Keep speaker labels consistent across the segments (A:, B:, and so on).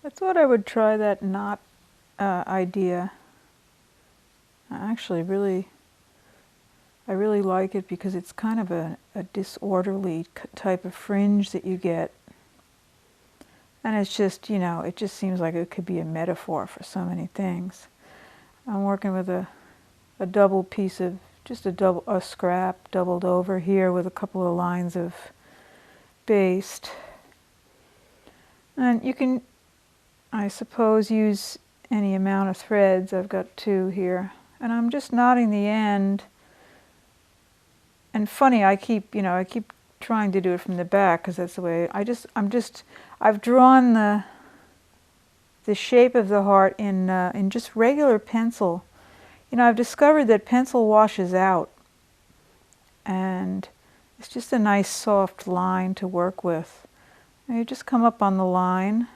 A: I thought I would try that knot idea. I really like it because it's kind of a disorderly type of fringe that you get. And it's just, it just seems like it could be a metaphor for so many things. I'm working with a double piece of, just a scrap doubled over here with a couple of lines of baste. And you can, I suppose, use any amount of threads. I've got 2 here. And I'm just knotting the end. And funny, I keep trying to do it from the back because that's the way, I've drawn the shape of the heart in just regular pencil. I've discovered that pencil washes out. And it's just a nice soft line to work with. And you just come up on the line.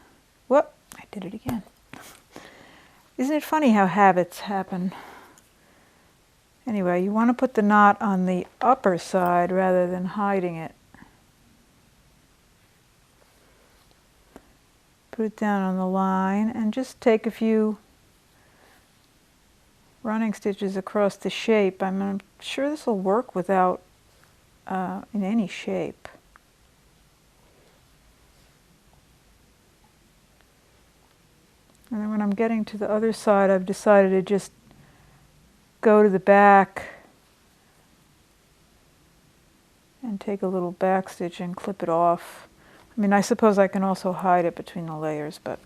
A: Whoop, I did it again. Isn't it funny how habits happen? Anyway, you want to put the knot on the upper side rather than hiding it. Put it down on the line and just take a few running stitches across the shape. I'm sure this will work without in any shape. And then when I'm getting to the other side, I've decided to just go to the back and take a little back stitch and clip it off. I mean, I suppose I can also hide it between the layers, but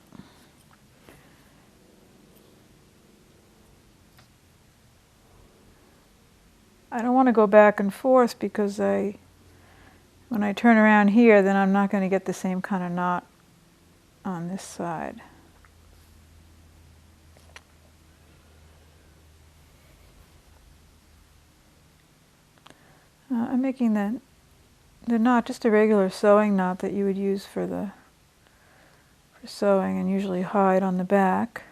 A: I don't want to go back and forth because when I turn around here, then I'm not going to get the same kind of knot on this side. I'm making the knot just a regular sewing knot that you would use for sewing and usually hide on the back.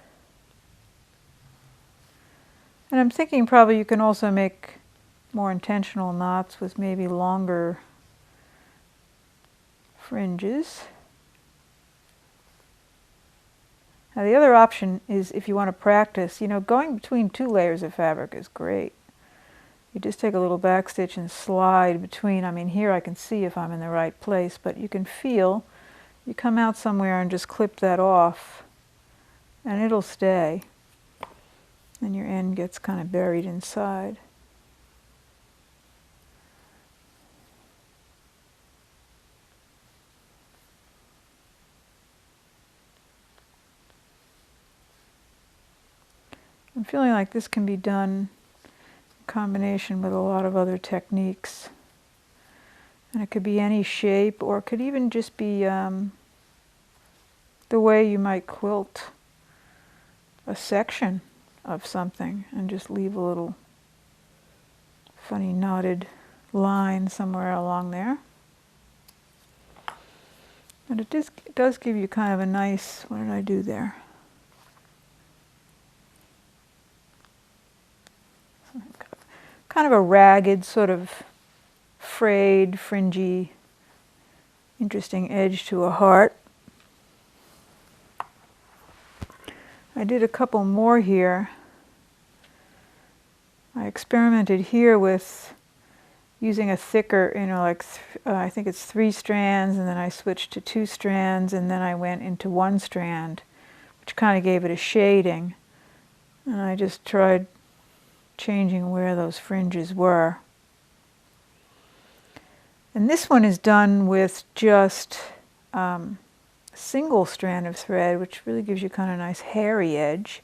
A: And I'm thinking probably you can also make more intentional knots with maybe longer fringes. Now the other option is if you want to practice, going between 2 layers of fabric is great. You just take a little back stitch and slide between. I mean, here I can see if I'm in the right place, but you can feel, you come out somewhere and just clip that off and it'll stay. And your end gets kind of buried inside. I'm feeling like this can be done in combination with a lot of other techniques. And it could be any shape, or it could even just be the way you might quilt a section of something and just leave a little funny knotted line somewhere along there. And it does give you kind of a nice, what did I do there? Kind of a ragged, sort of frayed, fringy, interesting edge to a heart. I did a couple more here. I experimented here with using a thicker, I think it's 3 strands, and then I switched to 2 strands, and then I went into 1 strand, which kind of gave it a shading. And I just tried changing where those fringes were. And this one is done with just a single strand of thread, which really gives you kind of a nice hairy edge.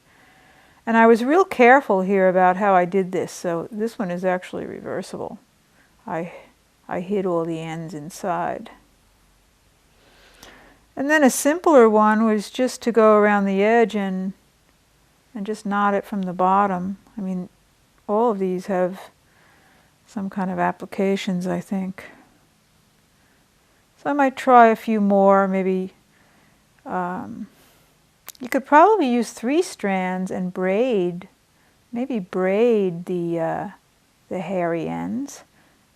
A: And I was real careful here about how I did this, so this one is actually reversible. I hid all the ends inside. And then a simpler one was just to go around the edge and just knot it from the bottom. I mean, all of these have some kind of applications, I think. So I might try a few more, maybe. You could probably use 3 strands and maybe braid the hairy ends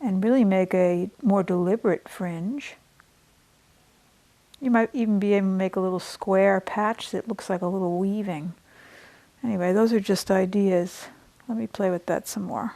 A: and really make a more deliberate fringe. you might even be able to make a little square patch that looks like a little weaving. Anyway, those are just ideas. Let me play with that some more.